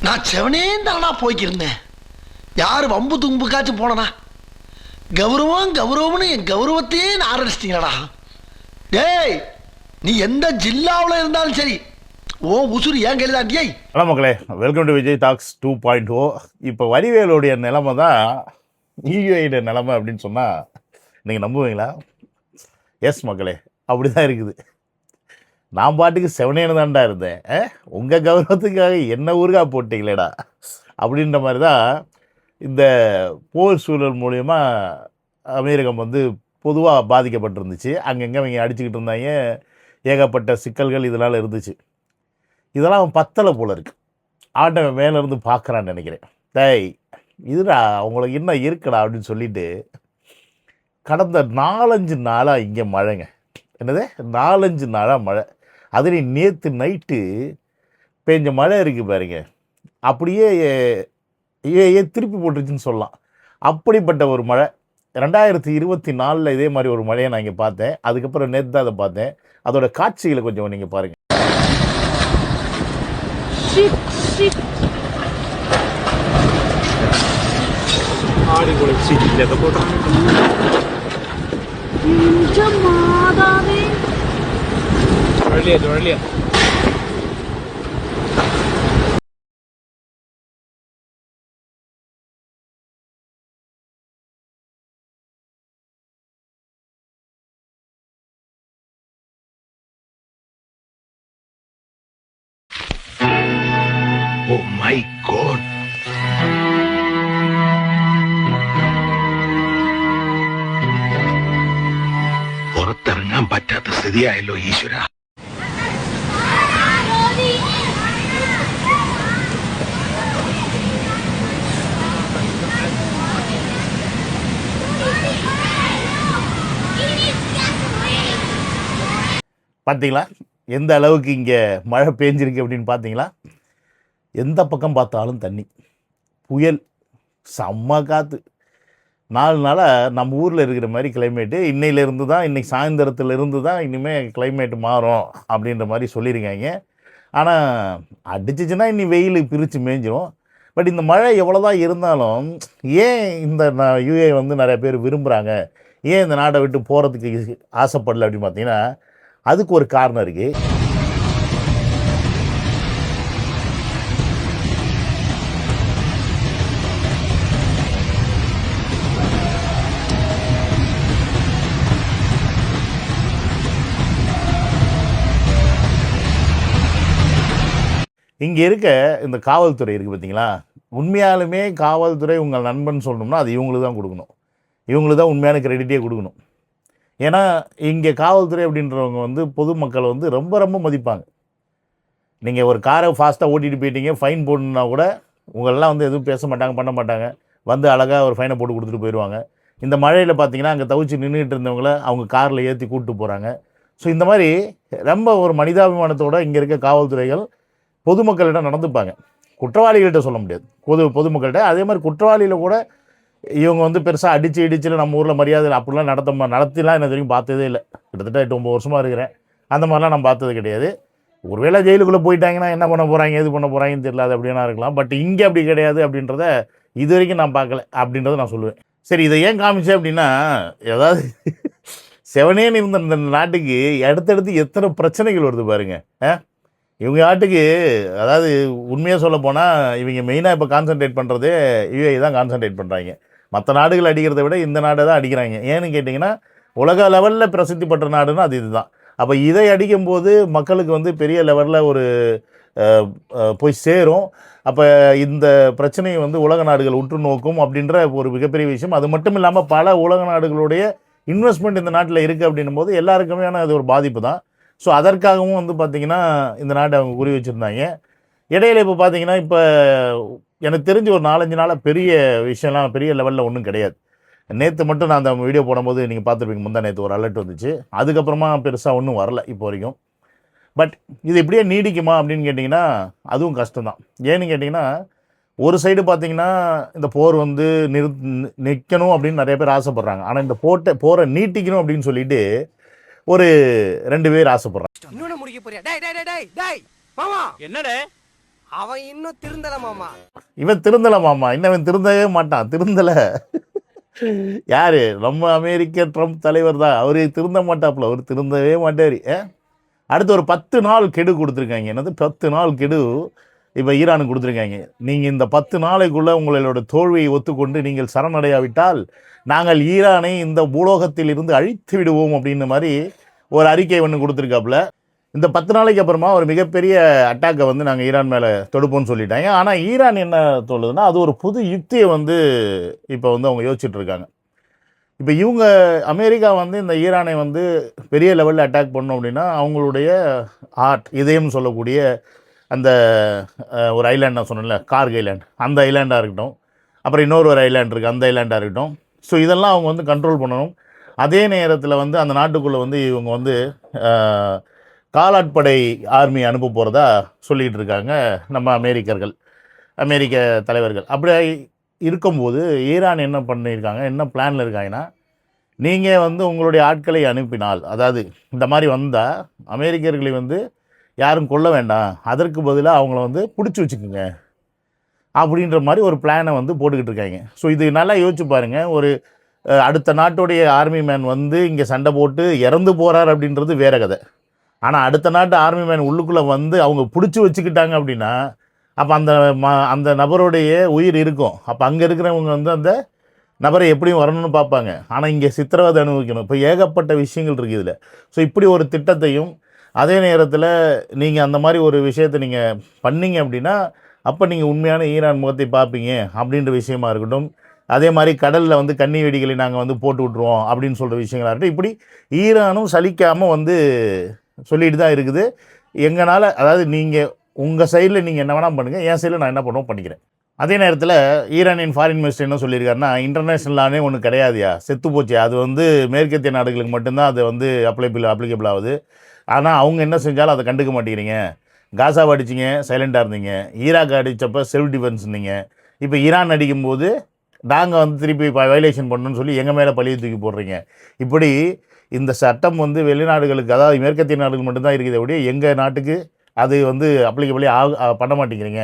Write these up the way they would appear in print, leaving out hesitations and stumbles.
நான் செவனே தானா போய்க்கிருந்தேன். யாரு வம்பு தும்புக்காச்சும் போனனா? கௌரவம் கௌரவம்னு என் கௌரவத்தையே ஆரம்பிச்சிட்டீங்களா? டேய், நீ எந்த ஜில்லாவில் இருந்தாலும் சரி, ஓ உசுறு ஏன் கையில் தாண்டியை. ஹலோ மக்களே, வெல்கம் டு விஜய் டாக்ஸ் 2.0. இப்போ வடிவேலுடைய நிலைமை தான் ஈயோட நிலைமை அப்படின்னு சொன்னால் நீங்கள் நம்புவீங்களா? எஸ் மக்களே, அப்படி தான் இருக்குது. நான் பாட்டுக்கு செவனேன்னு தான்டா இருந்தேன், உங்கள் கௌரவத்துக்காக என்ன ஊருக்கா போட்டிங்களேடா அப்படின்ற மாதிரி தான் இந்த போர் சூழல் மூலயமா அமெரிக்கம் வந்து பொதுவாக பாதிக்கப்பட்டிருந்துச்சு. அங்கங்கே அவங்க அடிச்சுக்கிட்டு இருந்தாங்க, ஏகப்பட்ட சிக்கல்கள் இதனால் இருந்துச்சு. இதெல்லாம் அவன் பத்தலை போல இருக்கு. ஆட்டவன் மேலேருந்து பார்க்குறான்னு நினைக்கிறேன். டேய் இதுடா அவங்களுக்கு என்ன இருக்குடா அப்படின்னு சொல்லிட்டு கடந்த 4-5 நாளாக இங்கே மழைங்க. என்னது 4-5 நாளாக மழை. அதுலேயும் நேற்று நைட்டு பெஞ்ச மழை இருக்குது பாருங்க, அப்படியே திருப்பி போட்டுருச்சுன்னு சொல்லலாம். அப்படிப்பட்ட ஒரு மழை 2024 இதே மாதிரி ஒரு மழையை நான் இங்கே பார்த்தேன். அதுக்கப்புறம் நேற்று தான் அதை பார்த்தேன். அதோட காட்சிகளை கொஞ்சம் நீங்கள் பாருங்கள். ஆடி குளிச்சு இல்ல போட்டோம். Oh my God. പുറത്തിറങ്ങാൻ പറ്റാത്ത സ്ഥിതിയായല്ലോ ഈശ്വര. பார்த்தீங்களா எந்த அளவுக்கு இங்கே மழை பெஞ்சிருக்கு அப்படின்னு பார்த்தீங்களா? எந்த பக்கம் பார்த்தாலும் தண்ணி, புயல், செம்ம காற்று. 4 நாளாக நம்ம ஊரில் இருக்கிற மாதிரி கிளைமேட்டு இன்னையிலேருந்து தான், இன்றைக்கி சாயந்தரத்துலேருந்து தான் இனிமேல் கிளைமேட்டு மாறும் அப்படின்ற மாதிரி சொல்லியிருக்காங்க. ஆனால் அடிச்சிச்சுன்னா இன்னி வெயில் பிரித்து மேய்ஞ்சிரும். பட் இந்த மழை எவ்வளோ தான் இருந்தாலும் ஏன் இந்த யூஏ வந்து நிறைய பேர் விரும்புகிறாங்க, ஏன் இந்த நாட்டை விட்டு போகிறதுக்கு ஆசைப்படலை அப்படின்னு பார்த்தீங்கன்னா அதுக்கு ஒரு காரணம் இருக்குது. இங்கே இருக்க இந்த காவல்துறை இருக்குது பார்த்தீங்களா, உண்மையாலுமே காவல்துறை உங்கள் நண்பன் சொல்லணும்னா அது இவங்களுக்கு தான் கொடுக்கணும். இவங்களுக்கு தான் உண்மையான கிரெடிட்டே கொடுக்கணும். ஏன்னா இங்கே காவல்துறை அப்படின்றவங்க வந்து பொதுமக்களை வந்து ரொம்ப ரொம்ப மதிப்பாங்க. நீங்கள் ஒரு காரை ஃபாஸ்ட்டாக ஓட்டிகிட்டு போயிட்டீங்க, ஃபைன் போடணுன்னா கூட உங்களெல்லாம் வந்து எதுவும் பேச மாட்டாங்க, பண்ண மாட்டாங்க. வந்து அழகாக ஒரு ஃபைனை போட்டு கொடுத்துட்டு போயிடுவாங்க. இந்த மழையில் பார்த்தீங்கன்னா அங்கே தவிச்சு நின்றுட்டு இருந்தவங்கள அவங்க காரில் ஏற்றி கூப்பிட்டு போகிறாங்க. ஸோ இந்த மாதிரி ரொம்ப ஒரு மனிதாபிமானத்தோடு இங்கே இருக்க காவல்துறைகள் பொதுமக்களிடம் நடந்துப்பாங்க. குற்றவாளிகள்கிட்ட சொல்ல முடியாது, பொதுமக்கள்கிட்ட. அதே மாதிரி குற்றவாளியில் கூட இவங்க வந்து பெருசாக இடிச்சில் நம்ம ஊரில் மரியாதை அப்படிலாம் நடத்திலாம் என்ன வரைக்கும் பார்த்ததே இல்லை. கிட்டத்தட்ட 8-9 வருஷமாக இருக்கிறேன். அந்த மாதிரிலாம் நான் பார்த்தது கிடையாது. ஒருவேளை ஜெயிலுக்குள்ளே போயிட்டாங்கன்னா என்ன பண்ண போகிறாங்க, எது பண்ண போகிறாங்கன்னு தெரியல, அது அப்படின்னா இருக்கலாம். பட் இங்கே அப்படி கிடையாது அப்படின்றத இது வரைக்கும் நான் பார்க்கல அப்படின்றத நான் சொல்லுவேன். சரி, இதை ஏன் காமிச்சேன் அப்படின்னா, ஏதாவது செவனேன்னு இருந்த இந்த நாட்டுக்கு அடுத்தடுத்து எத்தனை பிரச்சனைகள் வருது பாருங்க. இவங்க நாட்டுக்கு அதாவது உண்மையாக சொல்ல போனால் இவங்க மெயினாக இப்போ கான்சன்ட்ரேட் பண்ணுறதே யூஏ தான் கான்சன்ட்ரேட் பண்ணுறாங்க. மற்ற நாடுகள் அடிக்கிறத விட இந்த நாடை தான் அடிக்கிறாங்க. ஏன்னு கேட்டிங்கன்னா உலக லெவலில் பிரசித்தி பெற்ற நாடுன்னா அது இதுதான். அப்போ இதை அடிக்கும்போது மக்களுக்கு வந்து பெரிய லெவலில் ஒரு போய் சேரும். அப்போ இந்த பிரச்சனையை வந்து உலக நாடுகள் உற்று நோக்கும் அப்படின்ற ஒரு மிகப்பெரிய விஷயம். அது மட்டும் இல்லாமல் பல உலக நாடுகளுடைய இன்வெஸ்ட்மெண்ட் இந்த நாட்டில் இருக்குது அப்படின்னும் போது எல்லாருக்குமே அது ஒரு பாதிப்பு தான். ஸோ அதற்காகவும் வந்து பார்த்திங்கன்னா இந்த நாட்டை அவங்க குறி வச்சுருந்தாங்க. இடையில இப்போ பார்த்திங்கன்னா இப்போ எனக்கு தெரிஞ்சு ஒரு 4-5 நாளாக பெரிய விஷயம்லாம் பெரிய லெவலில் ஒன்றும் கிடையாது. நேற்று மட்டும் நான் அந்த வீடியோ போடும்போது நீங்கள் பார்த்துருப்பீங்க, முந்தா நேற்று ஒரு அலர்ட் வந்துச்சு. அதுக்கப்புறமா பெருசாக ஒன்றும் வரல இப்போ வரைக்கும். பட் இது இப்படியே நீடிக்குமா அப்படின்னு கேட்டிங்கன்னா அதுவும் கஷ்டம்தான். ஏன்னு கேட்டிங்கன்னா ஒரு சைடு பார்த்திங்கன்னா இந்த போர் வந்து நிற்கணும் அப்படின்னு நிறைய பேர் ஆசைப்பட்றாங்க. ஆனால் இந்த போரை நீட்டிக்கணும் அப்படின்னு சொல்லிட்டு ஒரு 2 பேர் ஆசைப்படுறாங்க. இன்னொன்னு முடிக்க போறியா? டேய் டேய் டேய் டேய் மாமா, என்னடே அவன் இன்னும் திருந்தல மாமா. இவன் திருந்தலை மாமா, இன்னவன் திருந்தவே மாட்டான். திருந்தலை யாரு? நம்ம அமெரிக்க ட்ரம்ப் தலைவர் தான். அவரு திருந்த மாட்டாப்புல, அவர் திருந்தவே மாட்டார். அடுத்து ஒரு 10 நாள் கெடு கொடுத்துருக்காங்க. என்னது 10 நாள் கெடு இப்போ ஈரானுக்கு கொடுத்துருக்காங்க. நீங்கள் இந்த 10 நாளைக்குள்ளே உங்களோட தோல்வியை ஒத்துக்கொண்டு நீங்கள் சரணடையாவிட்டால் நாங்கள் ஈரானை இந்த பூலோகத்தில் இருந்து அழித்து விடுவோம் அப்படின்னு மாதிரி ஒரு அறிக்கை ஒன்று கொடுத்துருக்காப்புல. இந்த 10 நாளைக்கு அப்புறமா ஒரு மிகப்பெரிய அட்டாக்கை வந்து நாங்கள் ஈரான் மேலே தொடுப்போம்னு சொல்லிட்டாங்க. ஆனால் ஈரான் என்ன சொல்லுதுன்னா, அது ஒரு புது யுக்தியை வந்து இப்போ வந்து அவங்க யோசிச்சுட்டு இருக்காங்க. இப்போ இவங்க அமெரிக்கா வந்து இந்த ஈரானை வந்து பெரிய லெவலில் அட்டாக் பண்ணோம் அப்படின்னா, அவங்களுடைய இதயம் சொல்லக்கூடிய அந்த ஒரு ஐலாண்ட் நான் சொன்னேன்ல, கார்க் ஐலாண்ட், அந்த ஐலாண்டாக இருக்கட்டும், அப்புறம் இன்னொரு ஒரு ஐலாண்ட் இருக்குது, அந்த ஐலாண்டாக இருக்கட்டும். ஸோ இதெல்லாம் அவங்க வந்து கண்ட்ரோல் பண்ணணும். அதே நேரத்தில் வந்து அந்த நாட்டுக்குள்ளே வந்து இவங்க வந்து காலாட்படை ஆர்மி அனுப்ப போகிறதா சொல்லிகிட்டு இருக்காங்க நம்ம அமெரிக்க தலைவர்கள். அப்படி இருக்கும்போது ஈரான் என்ன பண்ணியிருக்காங்க, என்ன பிளானில் இருக்காங்கன்னா, நீங்கள் வந்து உங்களுடைய ஆட்களை அனுப்பினால், அதாவது இந்த மாதிரி வந்தால் அமெரிக்கர்களை வந்து யாரும் கொல்ல வேண்டாம், அதற்கு பதிலாக அவங்கள வந்து பிடிச்சி வச்சுக்கோங்க அப்படின்ற மாதிரி ஒரு பிளானை வந்து போட்டுக்கிட்டு இருக்காங்க. ஸோ இது நல்லா யோசிச்சு பாருங்கள். ஒரு அடுத்த நாட்டுடைய ஆர்மி மேன் வந்து இங்கே சண்டை போட்டு இறந்து போகிறார் அப்படின்றது வேற கதை. ஆனால் அடுத்த நாட்டு ஆர்மி மேன் உள்ளுக்குள்ளே வந்து அவங்க பிடிச்சி வச்சுக்கிட்டாங்க அப்படின்னா, அப்போ அந்த நபருடைய உயிர் இருக்கும். அப்போ அங்கே இருக்கிறவங்க வந்து அந்த நபரை எப்படியும் வரணும்னு பார்ப்பாங்க. ஆனால் இங்கே சித்திரவதை அனுபவிக்கணும். இப்போ ஏகப்பட்ட விஷயங்கள் இருக்குது இதில். ஸோ இப்படி ஒரு திட்டத்தையும் அதே நேரத்தில் நீங்கள் அந்த மாதிரி ஒரு விஷயத்தை நீங்கள் பண்ணீங்க அப்படின்னா, அப்போ நீங்கள் உண்மையான ஈரான் முகத்தை பார்ப்பீங்க அப்படின்ற விஷயமா இருக்கட்டும். அதே மாதிரி கடலில் வந்து கன்னி வெடிகளை நாங்கள் வந்து போட்டு விட்ருவோம் அப்படின்னு சொல்கிற விஷயங்களாக இருக்கட்டும். இப்படி ஈரானும் சலிக்காமல் வந்து சொல்லிட்டு தான் இருக்குது. எங்களால், அதாவது நீங்கள் உங்கள் சைடில் நீங்கள் என்ன வேணால் பண்ணுங்கள், என் சைடில் நான் என்ன பண்ணுவோம் பண்ணிக்கிறேன். அதே நேரத்தில் ஈரானியன் ஃபாரின் மினிஸ்டர் என்ன சொல்லியிருக்காருன்னா, இன்டர்நேஷ்னல் லானே ஒன்று கிடையாதுயா, செத்து போச்சு. அது வந்து மேற்கத்திய நாடுகளுக்கு மட்டும்தான் அது வந்து அப்ளிகபிள் ஆகுது. ஆனால் அவங்க என்ன செஞ்சாலும் அதை கண்டுக்க மாட்டேங்கிறீங்க. காசாவை அடிச்சிங்க, சைலண்டாக இருந்தீங்க. ஈராக் அடித்தப்போ செல்ஃப் டிஃபென்ஸ் இருந்தீங்க. இப்போ ஈரான் அடிக்கும்போது நாங்கள் வந்து திருப்பி வயலேஷன் பண்ணணும்னு சொல்லி எங்கள் மேலே பழியை தூக்கி போடுறீங்க. இப்படி இந்த சட்டம் வந்து வெளிநாடுகளுக்கு, அதாவது மேற்கத்திய நாடுகள் மட்டும்தான் இருக்குது, அப்படியே எங்கள் நாட்டுக்கு அது வந்து அப்ளிகபிளே பண்ண மாட்டேங்கிறீங்க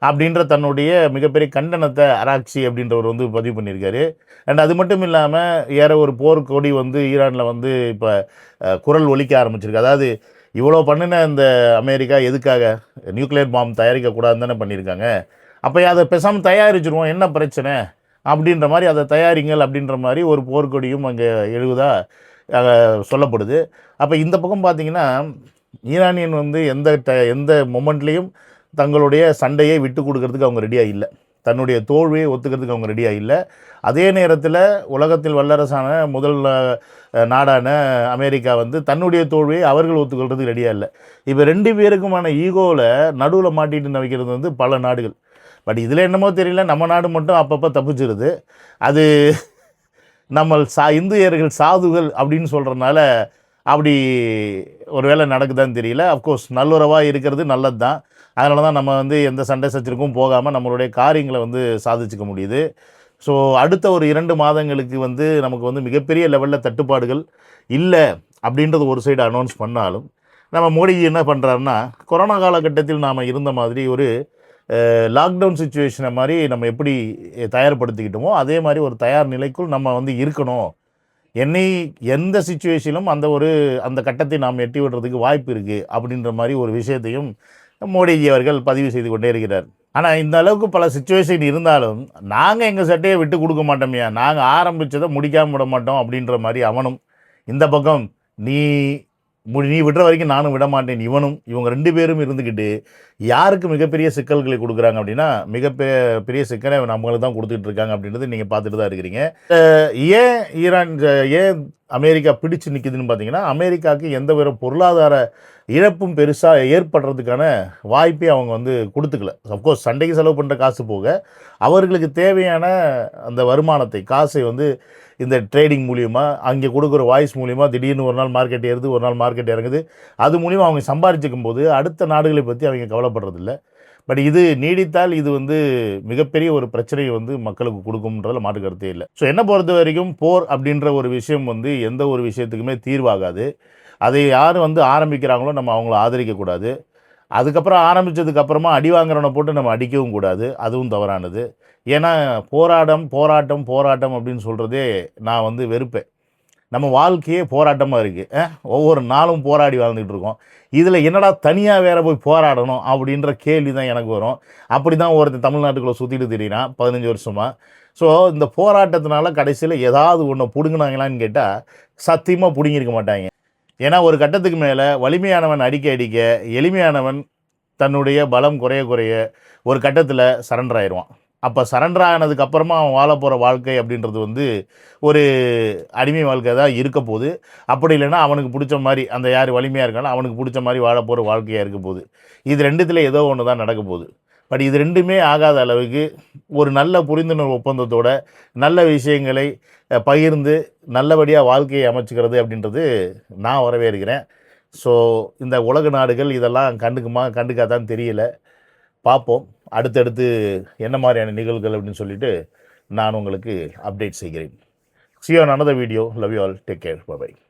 அப்படின்ற தன்னுடைய மிகப்பெரிய கண்டனத்தை அராக்சி அப்படின்றவர் வந்து பதிவு பண்ணியிருக்காரு. அண்ட் அது மட்டும் இல்லாமல் ஒரு போர்க்கொடி வந்து ஈரானில் வந்து இப்போ குரல் ஒலிக்க ஆரம்பிச்சிருக்கு. அதாவது இவ்வளோ பண்ணின இந்த அமெரிக்கா எதுக்காக நியூக்ளியர் பாம் தயாரிக்கக்கூடாதுன்னு தானே பண்ணியிருக்காங்க. அப்போ அதை பேசாமல் தயாரிச்சிருவோம், என்ன பிரச்சனை அப்படின்ற மாதிரி அதை தயாரிங்கள் அப்படின்ற மாதிரி ஒரு போர்க்கொடியும் அங்கே எழுவதாக சொல்லப்படுது. அப்போ இந்த பக்கம் பார்த்திங்கன்னா, ஈரானியன் வந்து எந்த மொமெண்ட்லேயும் தங்களுடைய சண்டையை விட்டு கொடுக்கறதுக்கு அவங்க ரெடியாக இல்லை, தன்னுடைய தோல்வியை ஒத்துக்கிறதுக்கு அவங்க ரெடியாக இல்லை. அதே நேரத்தில் உலகத்தில் வல்லரசான முதல் நாடான அமெரிக்கா வந்து தன்னுடைய தோல்வியை அவர்கள் ஒத்துக்கொள்றதுக்கு ரெடியாக இல்லை. இப்போ 2 பேருக்குமான ஈகோவில் நடுவில் மாட்டிட்டு வைக்கிறது வந்து பல நாடுகள். பட் இதில் என்னமோ தெரியல, நம்ம நாடு மட்டும் அப்பப்போ தப்பிச்சிருது. அது நம்ம இந்தியர்கள் சாதுகள் அப்படின்னு சொல்கிறதுனால அப்படி ஒரு வேளை நடக்குதான்னு தெரியல. அஃப்கோர்ஸ் நல்லுறவாக இருக்கிறது நல்லது தான். அதனால தான் நம்ம வந்து எந்த சண்டை சச்சரவுக்கும் போகாமல் நம்மளுடைய காரியங்களை வந்து சாதிச்சுக்க முடியுது. ஸோ அடுத்த ஒரு 2 மாதங்களுக்கு வந்து நமக்கு வந்து மிகப்பெரிய லெவலில் தட்டுப்பாடுகள் இல்லை அப்படின்றது ஒரு சைடு அனௌன்ஸ் பண்ணாலும், நம்ம மோடிஜி என்ன பண்ணுறாருன்னா, கொரோனா காலகட்டத்தில் நாம் இருந்த மாதிரி ஒரு லாக்டவுன் சுச்சுவேஷனை மாதிரி நம்ம எப்படி தயார்படுத்திக்கிட்டோமோ அதே மாதிரி ஒரு தயார் நிலைக்குள் நம்ம வந்து இருக்கணும். எந்த சுச்சுவேஷனிலும் அந்த கட்டத்தை நாம் எட்டி விடுறதுக்கு வாய்ப்பு இருக்குது அப்படின்ற மாதிரி ஒரு விஷயத்தையும் மோடிஜி அவர்கள் பதிவு செய்து கொண்டே இருக்கிறார். ஆனால் இந்த அளவுக்கு பல சுச்சுவேஷன் இருந்தாலும் நாங்கள் எங்கள் சட்டையை விட்டு கொடுக்க மாட்டோமையா, நாங்கள் ஆரம்பித்ததை முடிக்காமல் விட மாட்டோம் அப்படின்ற மாதிரி அவனும், இந்த பக்கம் நீ விடுற வரைக்கும் நானும் விட மாட்டேன் இவனும், இவங்க 2 பேரும் இருந்துக்கிட்டு யாருக்கு மிகப்பெரிய சிக்கல்களை கொடுக்குறாங்க அப்படின்னா, மிகப்பெரிய சிக்கலை நம்மளுக்கு தான் கொடுத்துட்டு இருக்காங்க அப்படின்றது நீங்கள் பார்த்துட்டு தான் இருக்கிறீங்க. ஏன் அமெரிக்கா பிடிச்சு நிற்குதுன்னு பார்த்தீங்கன்னா, அமெரிக்காவுக்கு எந்த ஒரு பொருளாதார இழப்பும் பெருசாக ஏற்படுறதுக்கான வாய்ப்பே அவங்க வந்து கொடுத்துக்கல. அஃப்கோர்ஸ் சண்டைக்கு செலவு பண்ணுற காசு போக அவர்களுக்கு தேவையான அந்த வருமானத்தை, காசை வந்து இந்த ட்ரேடிங் மூலியமாக, அங்கே கொடுக்குற வாய்ஸ் மூலிமா திடீர்னு ஒரு நாள் மார்க்கெட் ஏறுது, ஒரு நாள் மார்க்கெட் இறங்குது, அது மூலிமா அவங்க சம்பாதிச்சிக்கும் போது அடுத்த நாடுகளை பற்றி அவங்க கவலைப்படுறதில்ல. பட் இது நீடித்தால் இது வந்து மிகப்பெரிய ஒரு பிரச்சனையை வந்து மக்களுக்கு கொடுக்கும்ன்றதில் மாற்று கருத்தே இல்லை. ஸோ என்னை பொறுத்த வரைக்கும் போர் அப்படின்ற ஒரு விஷயம் வந்து எந்த ஒரு விஷயத்துக்குமே தீர்வாகாது. அதை யார் வந்து ஆரம்பிக்கிறாங்களோ நம்ம அவங்கள ஆதரிக்கக்கூடாது. அதுக்கப்புறம் ஆரம்பித்ததுக்கப்புறமா அடி வாங்குறவனை போட்டு நம்ம அடிக்கவும் கூடாது, அதுவும் தவறானது. ஏன்னா போராட்டம் அப்படின்னு சொல்கிறதே நான் வந்து வெறுப்பேன். நம்ம வாழ்க்கையே போராட்டமாக இருக்குது. ஒவ்வொரு நாளும் போராடி வாழ்ந்துகிட்டு இருக்கோம். இதில் என்னடா தனியாக வேற போய் போராடணும் அப்படின்ற கேள்வி தான் எனக்கு வரும். அப்படி தான் ஒருத்தன் தமிழ்நாட்டுக்குள்ளே சுற்றிட்டு திரியிறான் 15 வருஷமாக. ஸோ இந்த போராட்டத்தினால கடைசியில் ஏதாவது ஒன்று பிடுங்கினாங்களான்னு கேட்டால் சத்தியமாக பிடுங்கியிருக்க மாட்டாங்க. ஏன்னா ஒரு கட்டத்துக்கு மேலே வலிமையானவன் அடிக்க எளிமையானவன் தன்னுடைய பலம் குறைய ஒரு கட்டத்தில் சரண்டர் ஆயிடுவான். அப்போ சரண்டர் ஆனதுக்கப்புறமா அவன் வாழ போகிற வாழ்க்கை அப்படின்றது வந்து ஒரு அடிமை வாழ்க்கை தான் இருக்க போகுது. அப்படி இல்லைன்னா அவனுக்கு பிடிச்ச மாதிரி அந்த யார் வலிமையாக இருக்கானோ அவனுக்கு பிடிச்ச மாதிரி வாழ போகிற வாழ்க்கையாக இருக்க போகுது. இது ரெண்டுத்தில் ஏதோ ஒன்று தான் நடக்க போகுது. பட் இது ரெண்டுமே ஆகாத அளவுக்கு ஒரு நல்ல புரிந்துணர்வு ஒப்பந்தத்தோட நல்ல விஷயங்களை பகிர்ந்து நல்லபடியாக வாழ்க்கையை அமைச்சுக்கிறது அப்படின்றது நான் வரவேற்கிறேன். ஸோ இந்த உலக நாடுகள் இதெல்லாம் கண்டுக்காதான் தெரியல. பார்ப்போம் அடுத்தடுத்து என்ன மாதிரியான நிகழ்வுகள் அப்படின்னு சொல்லிட்டு நான் உங்களுக்கு அப்டேட் செய்கிறேன். See you on another video. Love you all. Take care. Bye-bye.